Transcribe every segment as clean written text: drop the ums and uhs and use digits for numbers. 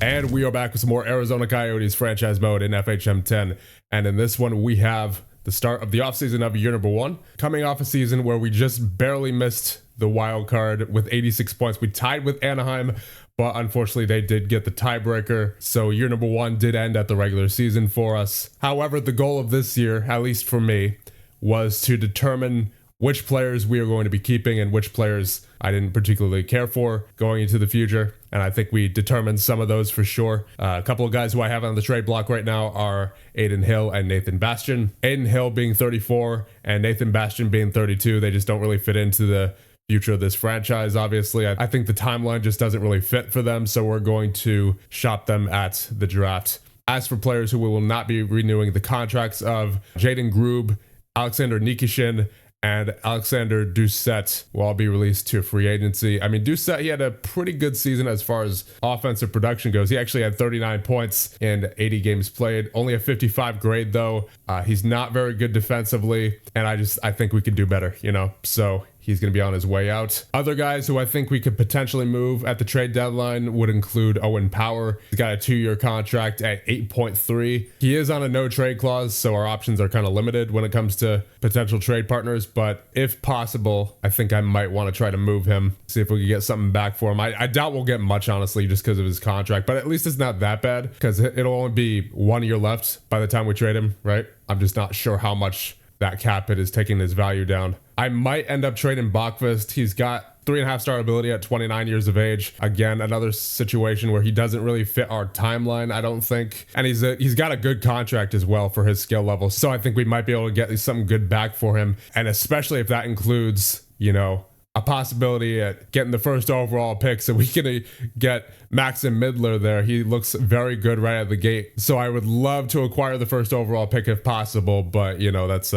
And we are back with some more Arizona Coyotes franchise mode in FHM 10. And in this one, we have the start of the offseason of year number 1. Coming off a season where we just barely missed the wild card with 86 points. We tied with Anaheim, but unfortunately they did get the tiebreaker. So year number 1 did end at the regular season for us. However, the goal of this year, at least for me, was to determine which players we are going to be keeping and which players I didn't particularly care for going into the future. And I think we determined some of those for sure. A couple of guys who I have on the trade block right now are Adin Hill and Nathan Bastian. Adin Hill being 34 and Nathan Bastian being 32. They just don't really fit into the future of this franchise, obviously. I think the timeline just doesn't really fit for them, so we're going to shop them at the draft. As for players who we will not be renewing the contracts of, Jaden Grube, Alexander Nikishin, and Alexander Doucette will all be released to free agency. I mean, Doucette, he had a pretty good season as far as offensive production goes. He actually had 39 points in 80 games played. Only a 55 grade, though. He's not very good defensively, and I think we could do better, you know? So he's going to be on his way out. Other guys who I think we could potentially move at the trade deadline would include Owen Power. He's got a 2-year contract at 8.3. He is on a no trade clause, so our options are kind of limited when it comes to potential trade partners. But if possible, I think I might want to try to move him, see if we can get something back for him. I doubt we'll get much, honestly, just because of his contract. But at least it's not that bad, because it'll only be 1 year left by the time we trade him, right? I'm just not sure how much that cap hit is taking his value down. I might end up trading Bachvist. He's got 3.5 star ability at 29 years of age. Again, another situation where he doesn't really fit our timeline, I don't think. And he's got a good contract as well for his skill level. So I think we might be able to get something good back for him. And especially if that includes, you know, a possibility at getting the first overall pick, so we can get Maxim Midler there. He looks very good right out of the gate. So I would love to acquire the first overall pick if possible, but you know, that's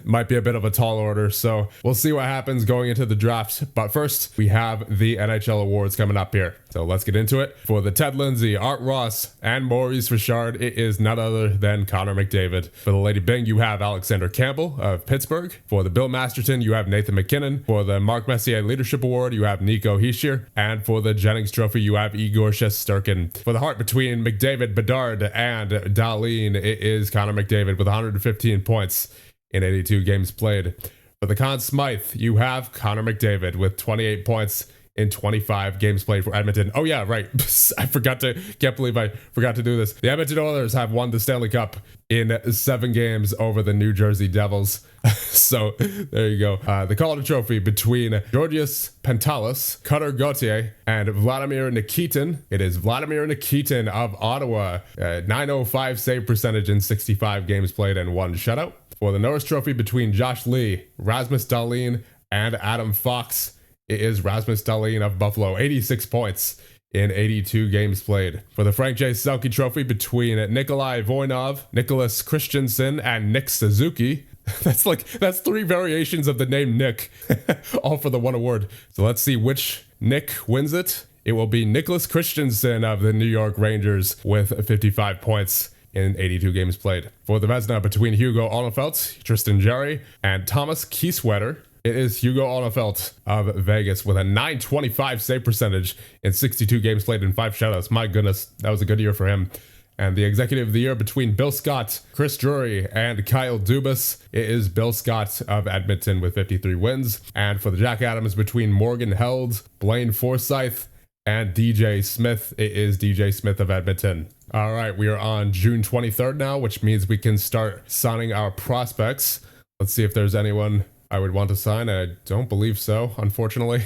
might be a bit of a tall order. So we'll see what happens going into the draft. But first, we have the NHL awards coming up here. So let's get into it. For the Ted Lindsay, Art Ross, and Maurice Richard, it is none other than Connor McDavid. For the Lady Byng, you have Alexander Campbell of Pittsburgh. For the Bill Masterton, you have Nathan McKinnon. For the Mark Messier Leadership Award, you have Nico Hischier. And for the Jennings Trophy, you have Igor Shesterkin. For the heart between McDavid, Bedard, and Dahlin, it is Connor McDavid with 115 points in 82 games played. For the Conn Smythe, you have Connor McDavid with 28 points in 25 games played for Edmonton. Oh yeah, right. Can't believe I forgot to do this. The Edmonton Oilers have won the Stanley Cup in 7 games over the New Jersey Devils. So there you go. The Calder Trophy between Georgios Pantalis, Cutter Gauthier, and Vladimir Nikitin. It is Vladimir Nikitin of Ottawa. 905 save percentage in 65 games played and 1 shutout. For the Norris Trophy between Josh Lee, Rasmus Dahlin, and Adam Fox, it is Rasmus Dahlin of Buffalo, 86 points in 82 games played. For the Frank J. Selke Trophy between Nikolai Voinov, Nicholas Christensen, and Nick Suzuki. That's 3 variations of the name Nick, all for the 1 award. So let's see which Nick wins it. It will be Nicholas Christensen of the New York Rangers with 55 points in 82 games played. For the Vezina between Hugo Alnefelt, Tristan Jarry, and Thomas Kieswetter, it is Hugo Alnefelt of Vegas with a 925 save percentage in 62 games played and 5 shutouts. My goodness, that was a good year for him. And the Executive of the Year between Bill Scott, Chris Drury, and Kyle Dubas, it is Bill Scott of Edmonton with 53 wins. And for the Jack Adams between Morgan Held, Blaine Forsyth, and DJ Smith, it is DJ Smith of Edmonton. All right, we are on June 23rd now, which means we can start signing our prospects. Let's see if there's anyone I would want to sign. I don't believe so, unfortunately.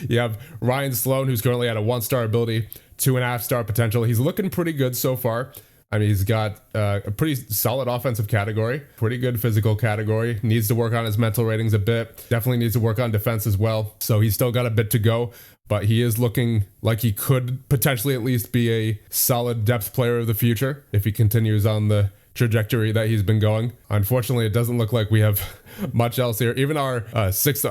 You have Ryan Sloan, who's currently at a 1-star ability, 2.5 star potential. He's looking pretty good so far. I mean, he's got a pretty solid offensive category, pretty good physical category. Needs to work on his mental ratings a bit. Definitely needs to work on defense as well. So he's still got a bit to go, but he is looking like he could potentially at least be a solid depth player of the future if he continues on the trajectory that he's been going. Unfortunately, it doesn't look like we have much else here. Even our sixth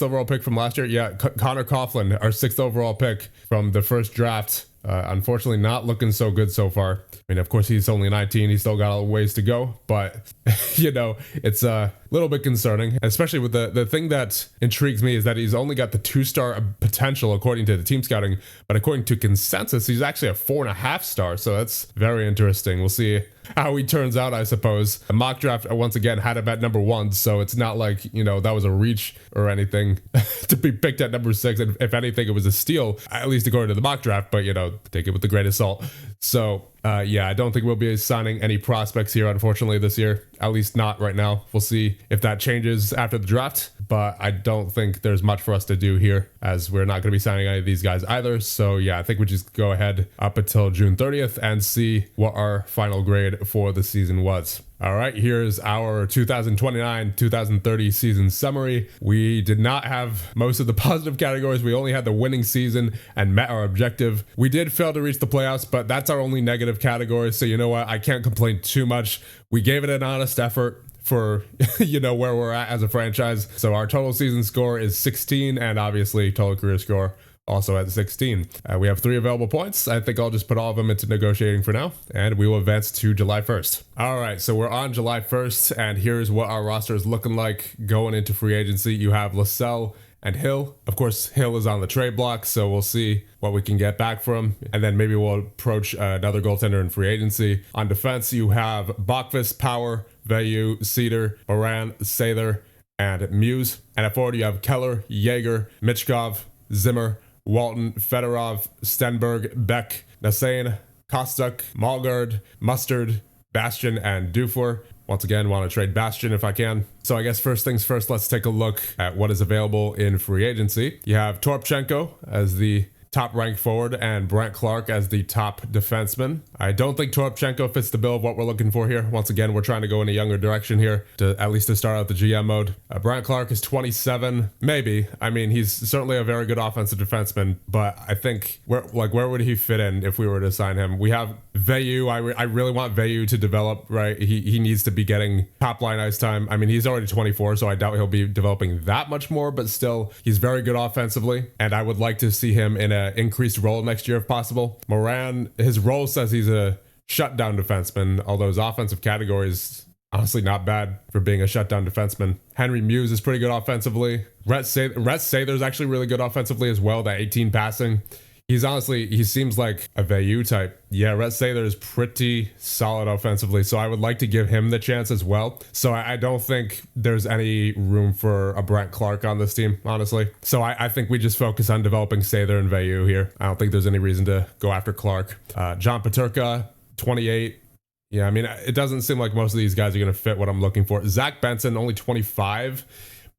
overall pick from last year. Yeah, Connor Coughlin, our 6th overall pick from the first draft. Unfortunately, not looking so good so far. I mean, of course, he's only 19. He's still got a ways to go, but you know, it's a little bit concerning, especially with the thing that intrigues me is that he's only got the 2-star potential according to the team scouting, but according to consensus, he's actually a 4.5 star. So that's very interesting. We'll see how he turns out, I suppose. A mock draft, once again, had him at number 1, so it's not like, you know, that was a reach or anything to be picked at number 6. And if anything, it was a steal, at least according to the mock draft, but, you know, take it with a grain of salt. So, yeah, I don't think we'll be signing any prospects here, unfortunately, this year. At least not right now. We'll see if that changes after the draft, but I don't think there's much for us to do here, as we're not going to be signing any of these guys either. So, yeah, I think we just go ahead up until June 30th and see what our final grade for the season was. All right, here's our 2029-2030 season summary. We did not have most of the positive categories. We only had the winning season and met our objective. We did fail to reach the playoffs, but that's our only negative category. So you know what? I can't complain too much. We gave it an honest effort for, you know, where we're at as a franchise. So our total season score is 16, and obviously total career score also at 16. We have 3 available points. I think I'll just put all of them into negotiating for now, and we will advance to July 1st. All right, so we're on July 1st, and here's what our roster is looking like going into free agency. You have LaSalle and Hill. Of course, Hill is on the trade block, so we'll see what we can get back from, and then maybe we'll approach another goaltender in free agency. On defense, you have Bachvis, Power, Veyu, Cedar, Moran, Sather, and Muse. And at forward, you have Keller, Yeager, Michkov, Zimmer, Walton, Fedorov, Stenberg, Beck, Nassane, Kostuk, Malgard, Mustard, Bastion, and Dufour. Once again, want to trade Bastion if I can. So I guess first things first, let's take a look at what is available in free agency. You have Toropchenko as the top ranked forward and Brant Clark as the top defenseman. I don't think Toropchenko fits the bill of what we're looking for here. Once again, we're trying to go in a younger direction here, to at least to start out the GM mode. Brant Clark is 27, maybe. I mean, he's certainly a very good offensive defenseman, but I think where would he fit in if we were to sign him? We have Veyu. I really want Veyu to develop, right? He needs to be getting top line ice time. I mean, he's already 24, so I doubt he'll be developing that much more, but still, he's very good offensively, and I would like to see him in a increased role next year if possible. Moran, his role says he's a shutdown defenseman, although his offensive category is honestly not bad for being a shutdown defenseman. Henry Muse is pretty good offensively. Rhett Sather's actually really good offensively as well, that 18 passing. He seems like a Veyu type. Yeah, Rhett Sather is pretty solid offensively, so I would like to give him the chance as well. So I don't think there's any room for a Brant Clark on this team, honestly. So I think we just focus on developing Sather and Veyu here. I don't think there's any reason to go after Clark. John Peterka, 28. Yeah, I mean, it doesn't seem like most of these guys are going to fit what I'm looking for. Zach Benson, only 25.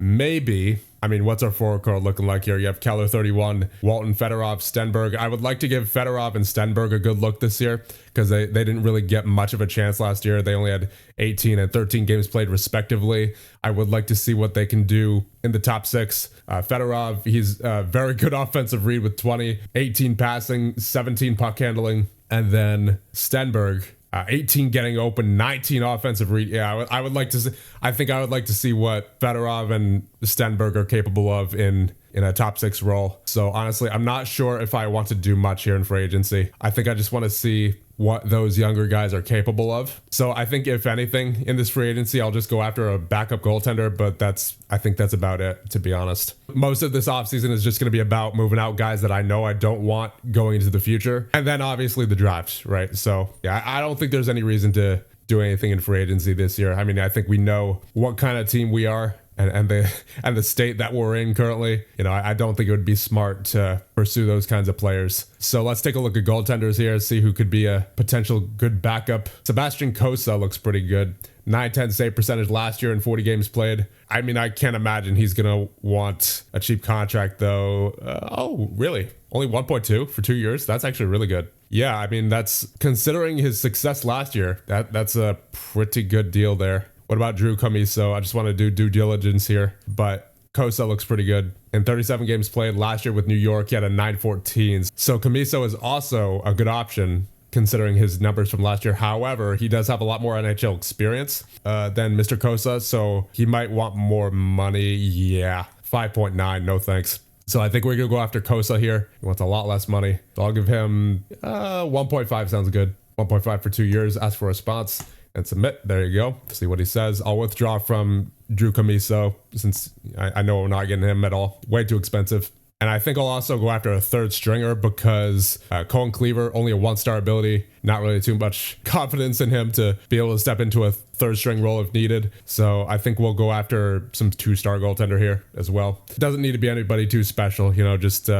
Maybe. I mean, what's our forward core looking like here? You have Keller, 31, Walton, Fedorov, Stenberg. I would like to give Fedorov and Stenberg a good look this year because they didn't really get much of a chance last year. They only had 18 and 13 games played respectively. I would like to see what they can do in the top 6. Fedorov, he's a very good offensive read with 20, 18 passing, 17 puck handling. And then Stenberg, 18 getting open, 19 offensive read. Yeah, I would like to see, I think I would like to see what Fedorov and Stenberg are capable of in a top 6 role. So honestly, I'm not sure if I want to do much here in free agency. I think I just want to see what those younger guys are capable of. So I think if anything in this free agency, I'll just go after a backup goaltender, but I think that's about it, to be honest. Most of this offseason is just going to be about moving out guys that I know I don't want going into the future. And then obviously the draft, right? So yeah, I don't think there's any reason to do anything in free agency this year. I mean, I think we know what kind of team we are and the state that we're in currently. You know, I don't think it would be smart to pursue those kinds of players. So let's take a look at goaltenders here, see who could be a potential good backup. Sebastian Kosa looks pretty good. 9-10 save percentage last year in 40 games played. I mean, I can't imagine he's going to want a cheap contract though. Oh, really? Only 1.2 for 2 years? That's actually really good. Yeah, I mean, that's considering his success last year. That's a pretty good deal there. What about Drew Comiso? I just want to do due diligence here, but Kosa looks pretty good. In 37 games played last year with New York, he had a 9.14. So Comiso is also a good option. considering his numbers from last year. However, he does have a lot more NHL experience than Mr. Kosa, so he might want more money. Yeah, 5.9, no thanks. So I think we're going to go after Kosa here. He wants a lot less money. So I'll give him 1.5 sounds good. 1.5 for 2 years. Ask for a response and submit. There you go. See what he says. I'll withdraw from Drew Camiso since I know we're not getting him at all. Way too expensive. And I think I'll also go after a third stringer because Cohen Cleaver, only a 1-star ability. Not really too much confidence in him to be able to step into a third string role if needed. So I think we'll go after some 2-star goaltender here as well. It doesn't need to be anybody too special, you know, just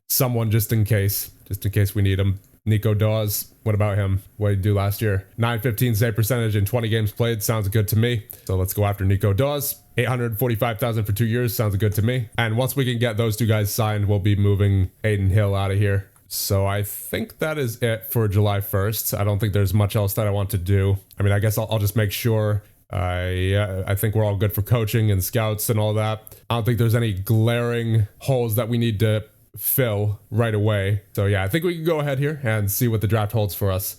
someone just in case we need him. Nico Dawes, what about him? What did he do last year? 915 save percentage in 20 games played. Sounds good to me. So let's go after Nico Dawes. 845,000 for 2 years. Sounds good to me. And once we can get those two guys signed, we'll be moving Aiden Hill out of here. So I think that is it for July 1st. I don't think there's much else that I want to do. I mean, I guess I'll just make sure. I think we're all good for coaching and scouts and all that. I don't think there's any glaring holes that we need to fill right away. So yeah, I think we can go ahead here and see what the draft holds for us.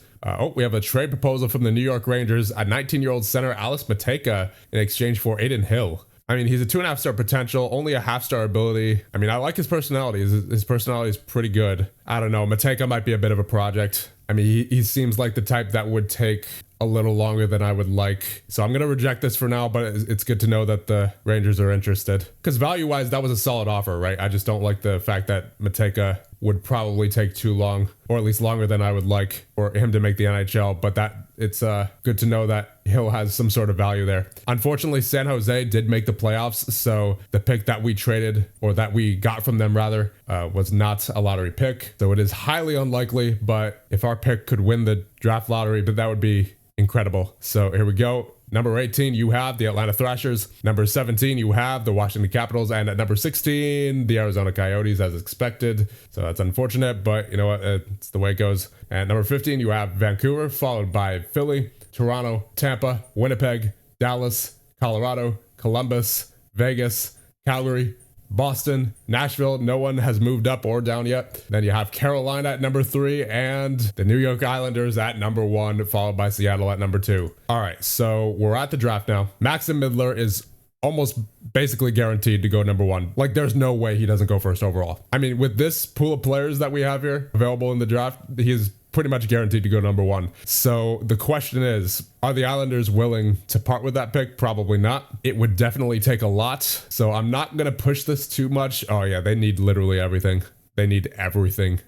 We have a trade proposal from the New York Rangers, a 19-year-old center, Alice Matejka, in exchange for Aiden Hill. I mean, he's a 2.5-star potential, only a half-star ability. I mean, I like his personality. His personality is pretty good. I don't know. Matejka might be a bit of a project. I mean, he seems like the type that would take a little longer than I would like. So I'm going to reject this for now, but it's good to know that the Rangers are interested. Because value-wise, that was a solid offer, right? I just don't like the fact that Matejka would probably take too long, or at least longer than I would like for him to make the NHL. But it's good to know that Hill has some sort of value there. Unfortunately, San Jose did make the playoffs, so the pick that we traded, or that we got from them rather, was not a lottery pick. So it is highly unlikely, but if our pick could win the draft lottery, but that would be incredible. So here we go. Number 18, you have the Atlanta Thrashers. Number 17, you have the Washington Capitals. And at number 16, the Arizona Coyotes, as expected. So that's unfortunate, but you know what? It's the way it goes. And number 15, you have Vancouver, followed by Philly, Toronto, Tampa, Winnipeg, Dallas, Colorado, Columbus, Vegas, Calgary, Boston, Nashville. No one has moved up or down yet. Then you have Carolina at number 3 and the New York Islanders at number 1, followed by Seattle at number 2. All right, so we're at the draft now. Maxim Midler is almost basically guaranteed to go number 1. Like, there's no way he doesn't go first overall. I mean, with this pool of players that we have here available in the draft, he is pretty much guaranteed to go number 1. So the question is, are the Islanders willing to part with that pick? Probably not. It would definitely take a lot. So I'm not going to push this too much. Oh yeah, they need literally everything. They need everything.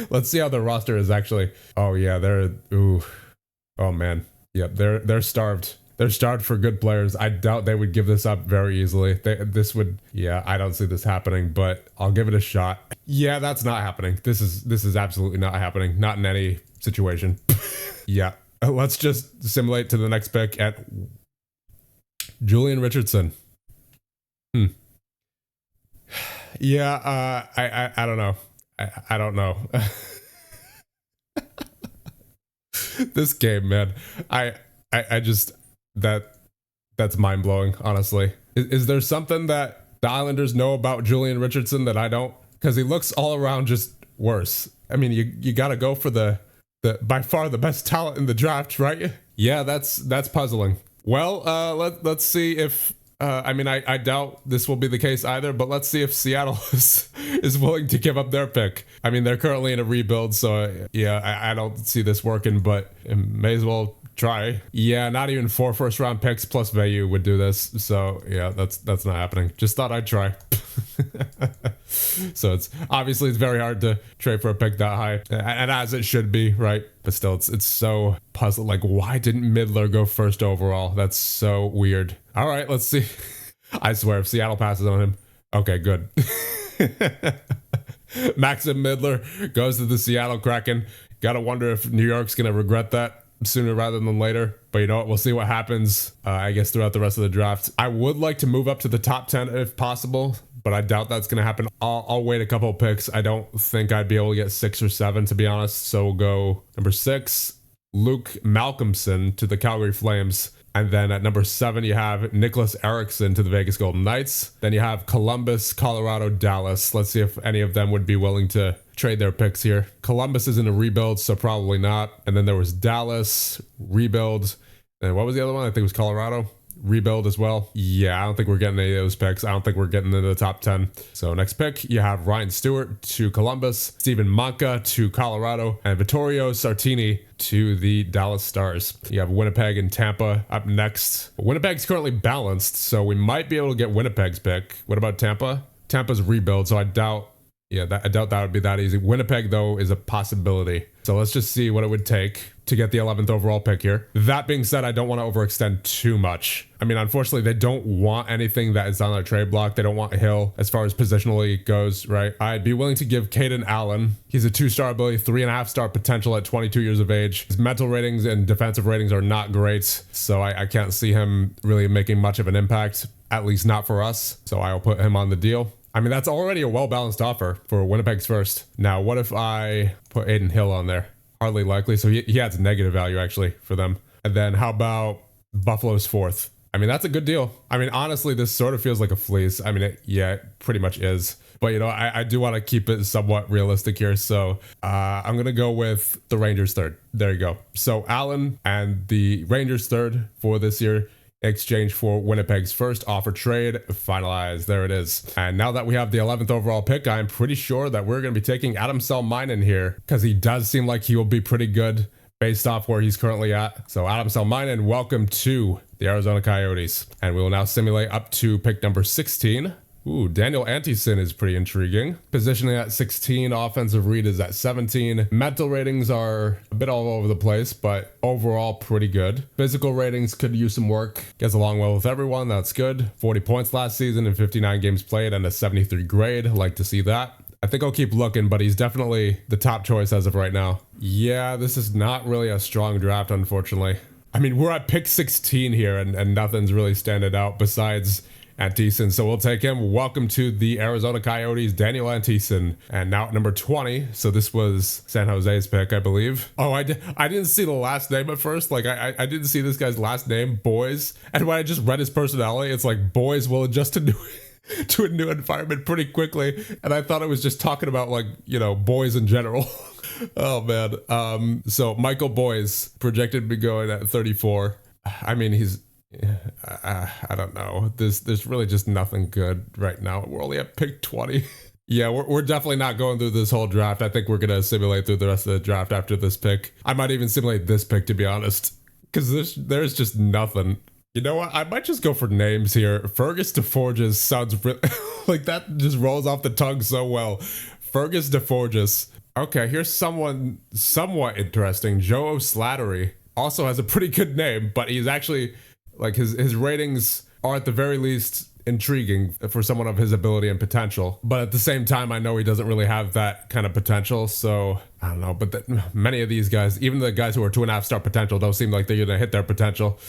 Let's see how the roster is actually. Oh yeah, oh man. Yep, they're starved. They're starved for good players. I doubt they would give this up very easily. Yeah, I don't see this happening, but I'll give it a shot. Yeah, that's not happening. This is absolutely not happening. Not in any situation. Yeah, let's just simulate to the next pick at Julian Richardson. Yeah, I don't know. I don't know. This game, man. I just that's mind-blowing, honestly. Is there something that the Islanders know about Julian Richardson that I don't? Because he looks all around just worse. I mean, you gotta go for the by far the best talent in the draft, right? Yeah, that's puzzling. Well, let's see if I mean, I doubt this will be the case either, but let's see if Seattle is willing to give up their pick. I mean, they're currently in a rebuild, so yeah, I don't see this working, but it may as well try. Yeah, not even 4 first-round picks plus value would do this. So yeah, that's not happening. Just thought I'd try. So it's very hard to trade for a pick that high, and as it should be, right? But still, it's so puzzling. Like, why didn't Midler go first overall? That's so weird. All right, let's see. I swear, if Seattle passes on him, okay, good. Maxim Midler goes to the Seattle Kraken. Gotta wonder if New York's gonna regret that sooner rather than later. But you know what? We'll see what happens, I guess, throughout the rest of the draft. I would like to move up to the top 10 if possible, but I doubt that's going to happen. I'll wait a couple of picks. I don't think I'd be able to get 6 or 7, to be honest. So we'll go number 6, Luke Malcolmson to the Calgary Flames. And then at number 7, you have Nicholas Erickson to the Vegas Golden Knights. Then you have Columbus, Colorado, Dallas. Let's see if any of them would be willing to trade their picks here. Columbus is in a rebuild, so probably not. And then there was Dallas, rebuild. And what was the other one? I think it was Colorado. Rebuild as well. Yeah, I don't think we're getting any of those picks. I don't think we're getting into the top 10. So next pick, you have Ryan Stewart to Columbus, Steven Manka to Colorado, and Vittorio Sartini to the Dallas Stars. You have Winnipeg and Tampa up next. Winnipeg's currently balanced, so we might be able to get Winnipeg's pick. What about Tampa? Tampa's rebuild, so I doubt that would be that easy. Winnipeg, though, is a possibility. So let's just see what it would take to get the 11th overall pick here. That being said, I don't want to overextend too much. I mean, unfortunately, they don't want anything that is on their trade block. They don't want Hill as far as positionally goes, right? I'd be willing to give Caden Allen. He's a 2-star ability, 3.5-star potential at 22 years of age. His mental ratings and defensive ratings are not great, so I can't see him really making much of an impact, at least not for us. So I'll put him on the deal. I mean, that's already a well-balanced offer for Winnipeg's first. Now, what if I put Aiden Hill on there? Hardly likely. So he adds negative value, actually, for them. And then how about Buffalo's 4th? I mean, that's a good deal. I mean, honestly, this sort of feels like a fleece. I mean, it pretty much is. But, you know, I do want to keep it somewhat realistic here. So I'm going to go with the Rangers 3rd. There you go. So Allen and the Rangers 3rd for this year. Exchange for Winnipeg's first offer trade finalized. There it is. And now that we have the 11th overall pick, I'm pretty sure that we're going to be taking Adam Selmainen here because he does seem like he will be pretty good based off where he's currently at. So Adam Selmainen, welcome to the Arizona Coyotes. And we will now simulate up to pick number 16. Ooh, Daniel Antison is pretty intriguing. Positioning at 16, offensive read is at 17. Mental ratings are a bit all over the place, but overall pretty good. Physical ratings could use some work. Gets along well with everyone, that's good. 40 points last season in 59 games played and a 73 grade. Like to see that. I think I'll keep looking, but he's definitely the top choice as of right now. Yeah, this is not really a strong draft, unfortunately. I mean, we're at pick 16 here and nothing's really standing out besides Antison, so we'll take him. Welcome to the Arizona Coyotes, Daniel Antison. And now at number 20, so this was San Jose's pick, I believe. Oh, I didn't see the last name at first. Like, I didn't see this guy's last name, Boys. And when I just read his personality, it's like, Boys will adjust to a new environment pretty quickly. And I thought it was just talking about, like, you know, boys in general. Oh, man. So Michael Boys projected to be going at 34. I mean, he's... I don't know. There's really just nothing good right now. We're only at pick 20. Yeah, we're definitely not going through this whole draft. I think we're going to simulate through the rest of the draft after this pick. I might even simulate this pick, to be honest, because there's just nothing. You know what? I might just go for names here. Fergus DeForges sounds really, like that just rolls off the tongue so well. Fergus DeForges. Okay, here's someone somewhat interesting. Joe O'Slattery also has a pretty good name, but he's actually... like his ratings are at the very least intriguing for someone of his ability and potential. But at the same time, I know he doesn't really have that kind of potential. So I don't know. But many of these guys, even the guys who are 2.5-star potential, don't seem like they're going to hit their potential.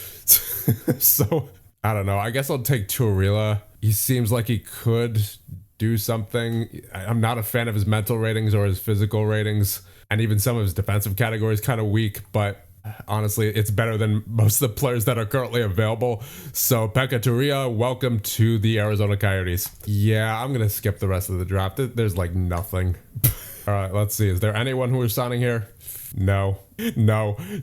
So I don't know. I guess I'll take Tuorila. He seems like he could do something. I'm not a fan of his mental ratings or his physical ratings. And even some of his defensive categories kind of weak. But honestly, it's better than most of the players that are currently available. So Pekka Turia, welcome to the Arizona Coyotes. Yeah, I'm going to skip the rest of the draft. There's like nothing. All right, let's see. Is there anyone who is signing here? No,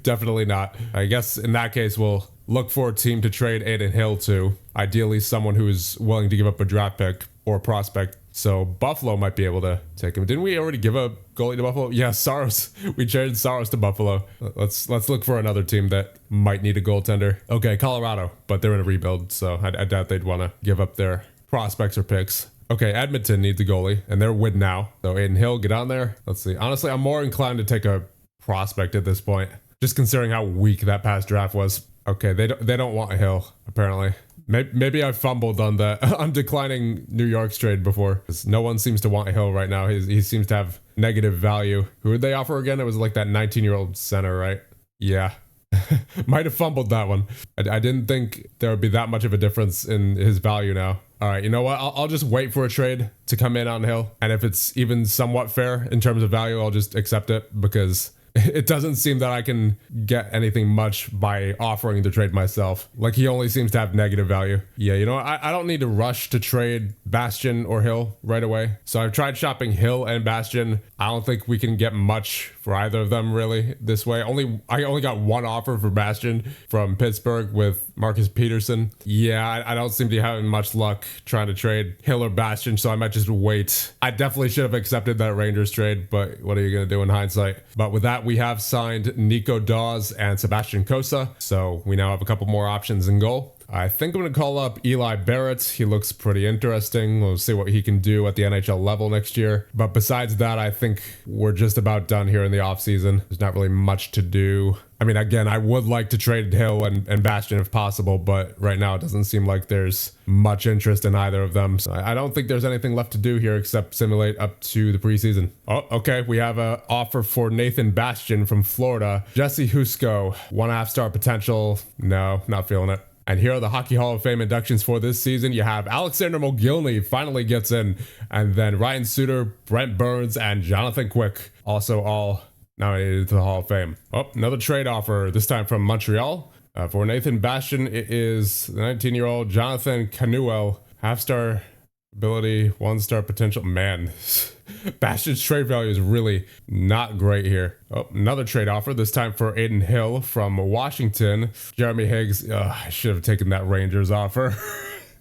definitely not. I guess in that case, we'll look for a team to trade Aiden Hill to. Ideally, someone who is willing to give up a draft pick or prospect. So Buffalo might be able to take him. Didn't we already give a goalie to Buffalo? Yeah, Saros. We traded Saros to Buffalo. Let's look for another team that might need a goaltender. Okay, Colorado, but they're in a rebuild, so I doubt they'd want to give up their prospects or picks. Okay, Edmonton needs a goalie, and they're with now. So Aiden Hill, get on there. Let's see. Honestly, I'm more inclined to take a prospect at this point, just considering how weak that past draft was. Okay, they don't want a Hill, apparently. Maybe I fumbled on on declining New York's trade before, because no one seems to want a Hill right now. He seems to have negative value. Who did they offer again? It was like that 19-year-old center, right? Yeah. Might have fumbled that one. I didn't think there would be that much of a difference in his value now. All right, you know what? I'll just wait for a trade to come in on Hill. And if it's even somewhat fair in terms of value, I'll just accept it, because It doesn't seem that I can get anything much by offering the trade myself. Like, he only seems to have negative value. Yeah, you know, I don't need to rush to trade Bastion or Hill right away. So I've tried shopping Hill and Bastion. I don't think we can get much for either of them really this way. I only got one offer for Bastion from Pittsburgh with Marcus Peterson. Yeah, I don't seem to be having much luck trying to trade Hill or Bastion, so I might just wait. I definitely should have accepted that Rangers trade, but what are you going to do in hindsight? But with that, we have signed Nico Dawes and Sebastian Cossa, so we now have a couple more options in goal. I think I'm going to call up Eli Barrett. He looks pretty interesting. We'll see what he can do at the NHL level next year. But besides that, I think we're just about done here in the offseason. There's not really much to do. I mean, again, I would like to trade Hill and Bastion if possible, but right now it doesn't seem like there's much interest in either of them. So I don't think there's anything left to do here except simulate up to the preseason. Oh, okay. We have an offer for Nathan Bastion from Florida. Jesse Husko, 1.5 star potential. No, not feeling it. And here are the Hockey Hall of Fame inductions for this season. You have Alexander Mogilny finally gets in, and then Ryan Suter, Brent Burns, and Jonathan Quick also all nominated to the Hall of Fame. Oh, another trade offer, this time from Montreal. For Nathan Bastion, it is the 19-year-old Jonathan Canuel, 1/2 star ability, 1 star potential. Man, Bastion's trade value is really not great here. Oh, another trade offer, this time for Aiden Hill from Washington. Jeremy Higgs, I should have taken that Rangers offer.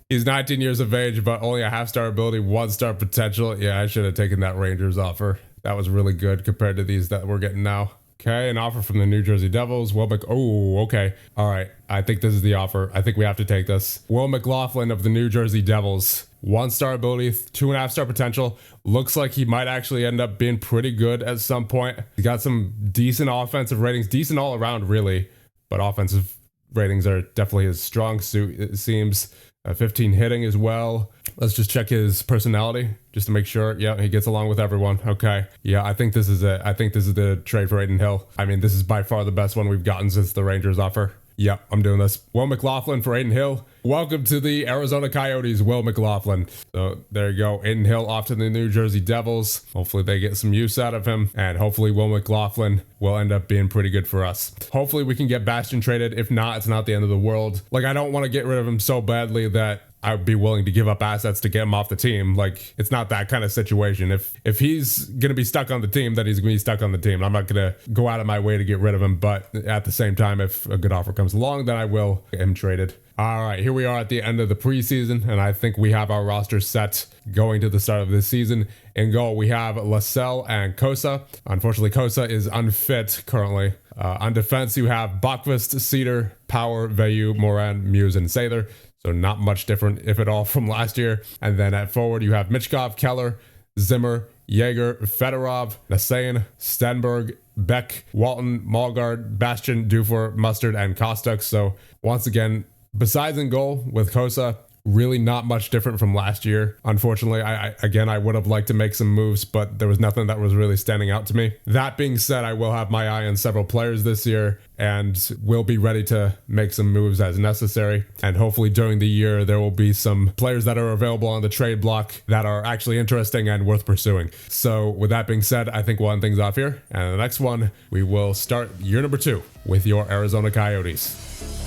He's 19 years of age, but only a 1/2 star ability, 1 star potential. Yeah, I should have taken that Rangers offer. That was really good compared to these that we're getting now. Okay, an offer from the New Jersey Devils. Okay. All right, I think this is the offer. I think we have to take this. Will McLaughlin of the New Jersey Devils. 1 star ability, 2.5 star potential. Looks like he might actually end up being pretty good at some point. He got some decent offensive ratings, decent all around really, but offensive ratings are definitely his strong suit, it seems. 15 hitting as well. Let's just check his personality just to make sure. Yeah, he gets along with everyone. Okay. Yeah, I think this is it. I think this is the trade for Aiden Hill. I mean, this is by far the best one we've gotten since the Rangers offer. Yep, I'm doing this. Will McLaughlin for Aiden Hill. Welcome to the Arizona Coyotes, Will McLaughlin. So there you go. Aiden Hill off to the New Jersey Devils. Hopefully they get some use out of him. And hopefully Will McLaughlin will end up being pretty good for us. Hopefully we can get Bastion traded. If not, it's not the end of the world. Like, I don't want to get rid of him so badly that I would be willing to give up assets to get him off the team. Like, it's not that kind of situation. If he's going to be stuck on the team, then he's going to be stuck on the team. I'm not going to go out of my way to get rid of him. But at the same time, if a good offer comes along, then I will get him traded. All right, here we are at the end of the preseason, and I think we have our roster set going to the start of this season. In goal, we have Lascelles and Cossa. Unfortunately, Cossa is unfit currently. On defense, you have Bachvist, Cedar, Power, Vayu, Moran, Muse, and Sather. So not much different, if at all, from last year. And then at forward, you have Michkov, Keller, Zimmer, Jaeger, Fedorov, Nasain, Stenberg, Beck, Walton, Malgard, Bastion, Dufour, Mustard, and Kostuk. So once again, besides in goal with Cossa, really not much different from last year. Unfortunately, I would have liked to make some moves, but there was nothing that was really standing out to me. That being said, I will have my eye on several players this year and will be ready to make some moves as necessary. And hopefully during the year, there will be some players that are available on the trade block that are actually interesting and worth pursuing. So with that being said, I think we'll end things off here. And the next one, we will start year number 2 with your Arizona Coyotes.